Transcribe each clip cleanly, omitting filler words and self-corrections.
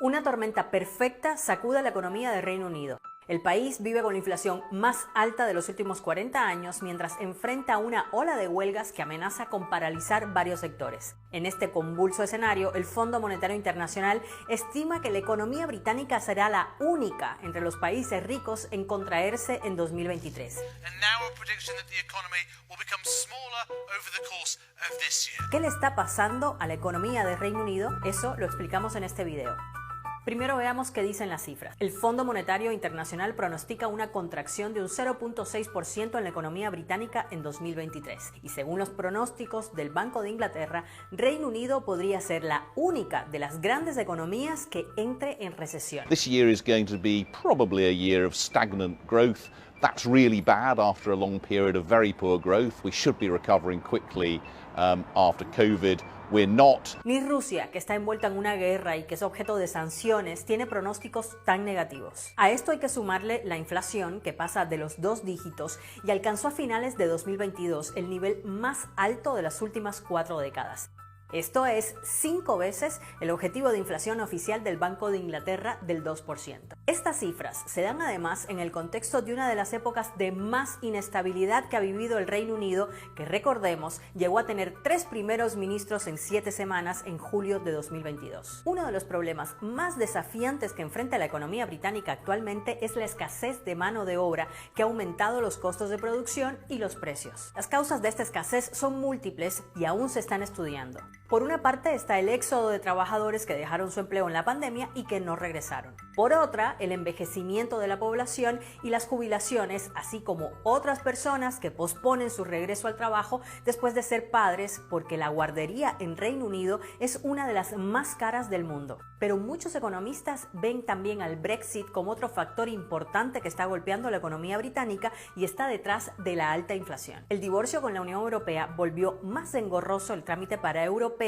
Una tormenta perfecta sacude la economía del Reino Unido. El país vive con la inflación más alta de los últimos 40 años mientras enfrenta una ola de huelgas que amenaza con paralizar varios sectores. En este convulso escenario, el Fondo Monetario Internacional estima que la economía británica será la única entre los países ricos en contraerse en 2023. ¿Qué le está pasando a la economía del Reino Unido? Eso lo explicamos en este video. Primero veamos qué dicen las cifras. El Fondo Monetario Internacional pronostica una contracción de un 0.6% en la economía británica en 2023. Y según los pronósticos del Banco de Inglaterra, Reino Unido podría ser la única de las grandes economías que entre en recesión. This year is going to be probably a year of stagnant growth. That's really bad after a long period of very poor growth. We should be recovering quickly after COVID. We're not. Ni Rusia, que está envuelta en una guerra y que es objeto de sanciones, tiene pronósticos tan negativos. A esto hay que sumarle la inflación, que pasa de los 2 dígitos y alcanzó a finales de 2022 el nivel más alto de las últimas 4 décadas. Esto es 5 veces el objetivo de inflación oficial del Banco de Inglaterra del 2%. Estas cifras se dan además en el contexto de una de las épocas de más inestabilidad que ha vivido el Reino Unido, que recordemos llegó a tener 3 primeros ministros en 7 semanas en julio de 2022. Uno de los problemas más desafiantes que enfrenta la economía británica actualmente es la escasez de mano de obra, que ha aumentado los costos de producción y los precios. Las causas de esta escasez son múltiples y aún se están estudiando. Por una parte está el éxodo de trabajadores que dejaron su empleo en la pandemia y que no regresaron. Por otra, el envejecimiento de la población y las jubilaciones, así como otras personas que posponen su regreso al trabajo después de ser padres, porque la guardería en Reino Unido es una de las más caras del mundo. Pero muchos economistas ven también al Brexit como otro factor importante que está golpeando la economía británica y está detrás de la alta inflación. El divorcio con la Unión Europea volvió más engorroso el trámite para europeos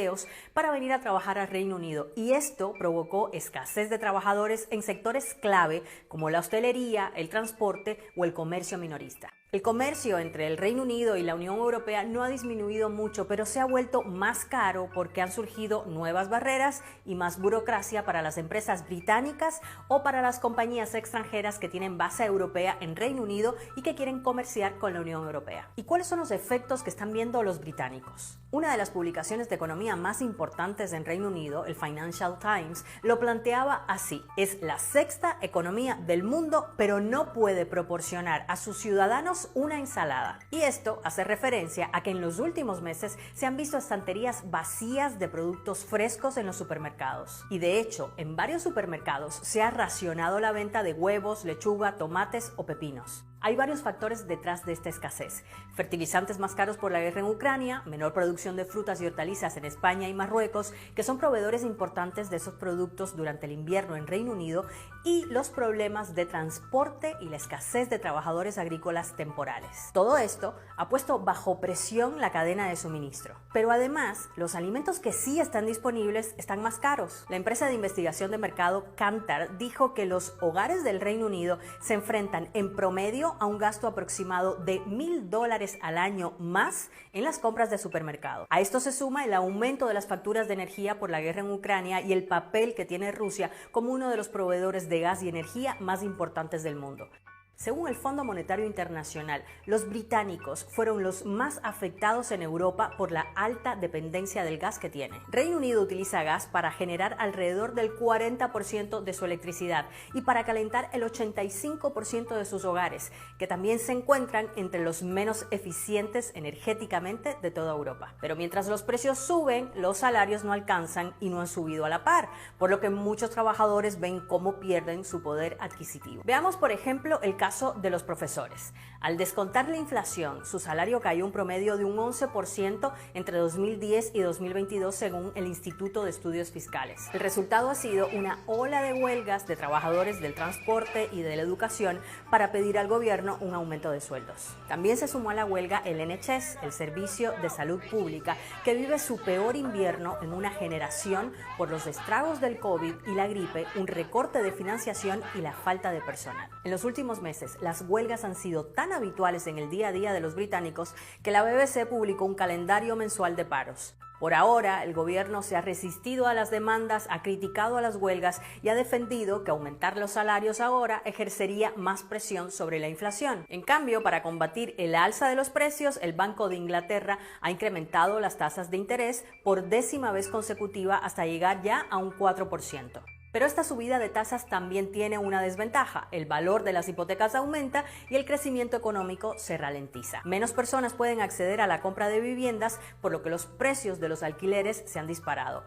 para venir a trabajar al Reino Unido, y esto provocó escasez de trabajadores en sectores clave como la hostelería, el transporte o el comercio minorista. El comercio entre el Reino Unido y la Unión Europea no ha disminuido mucho, pero se ha vuelto más caro porque han surgido nuevas barreras y más burocracia para las empresas británicas o para las compañías extranjeras que tienen base europea en Reino Unido y que quieren comerciar con la Unión Europea. ¿Y cuáles son los efectos que están viendo los británicos? Una de las publicaciones de economía más importantes en Reino Unido, el Financial Times, lo planteaba así: es la 6ª economía del mundo, pero no puede proporcionar a sus ciudadanos una ensalada. Y esto hace referencia a que en los últimos meses se han visto estanterías vacías de productos frescos en los supermercados. Y de hecho, en varios supermercados se ha racionado la venta de huevos, lechuga, tomates o pepinos. Hay varios factores detrás de esta escasez: fertilizantes más caros por la guerra en Ucrania, menor producción de frutas y hortalizas en España y Marruecos, que son proveedores importantes de esos productos durante el invierno en Reino Unido, y los problemas de transporte y la escasez de trabajadores agrícolas temporales. Todo esto ha puesto bajo presión la cadena de suministro. Pero además, los alimentos que sí están disponibles están más caros. La empresa de investigación de mercado Kantar dijo que los hogares del Reino Unido se enfrentan en promedio a un gasto aproximado de $1.000 al año más en las compras de supermercado. A esto se suma el aumento de las facturas de energía por la guerra en Ucrania y el papel que tiene Rusia como uno de los proveedores de gas y energía más importantes del mundo. Según el Fondo Monetario Internacional, los británicos fueron los más afectados en Europa por la alta dependencia del gas que tiene. Reino Unido utiliza gas para generar alrededor del 40% de su electricidad y para calentar el 85% de sus hogares, que también se encuentran entre los menos eficientes energéticamente de toda Europa. Pero mientras los precios suben, los salarios no alcanzan y no han subido a la par, por lo que muchos trabajadores ven cómo pierden su poder adquisitivo. Veamos, por ejemplo, el caso de los profesores. Al descontar la inflación, su salario cayó un promedio de un 11% entre 2010 y 2022 según el Instituto de Estudios Fiscales. El resultado ha sido una ola de huelgas de trabajadores del transporte y de la educación para pedir al gobierno un aumento de sueldos. También se sumó a la huelga el NHS, el Servicio de Salud Pública, que vive su peor invierno en una generación por los estragos del COVID y la gripe, un recorte de financiación y la falta de personal. En los últimos meses, las huelgas han sido tan habituales en el día a día de los británicos que la BBC publicó un calendario mensual de paros. Por ahora, el gobierno se ha resistido a las demandas, ha criticado a las huelgas y ha defendido que aumentar los salarios ahora ejercería más presión sobre la inflación. En cambio, para combatir el alza de los precios, el Banco de Inglaterra ha incrementado las tasas de interés por 10ª vez consecutiva hasta llegar ya a un 4%. Pero esta subida de tasas también tiene una desventaja. El valor de las hipotecas aumenta y el crecimiento económico se ralentiza. Menos personas pueden acceder a la compra de viviendas, por lo que los precios de los alquileres se han disparado.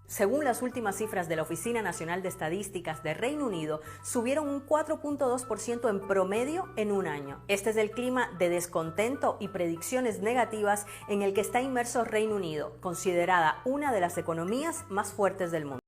Según las últimas cifras de la Oficina Nacional de Estadísticas de Reino Unido, subieron un 4.2% en promedio en un año. Este es el clima de descontento y predicciones negativas en el que está inmerso Reino Unido, considerada una de las economías más fuertes del mundo.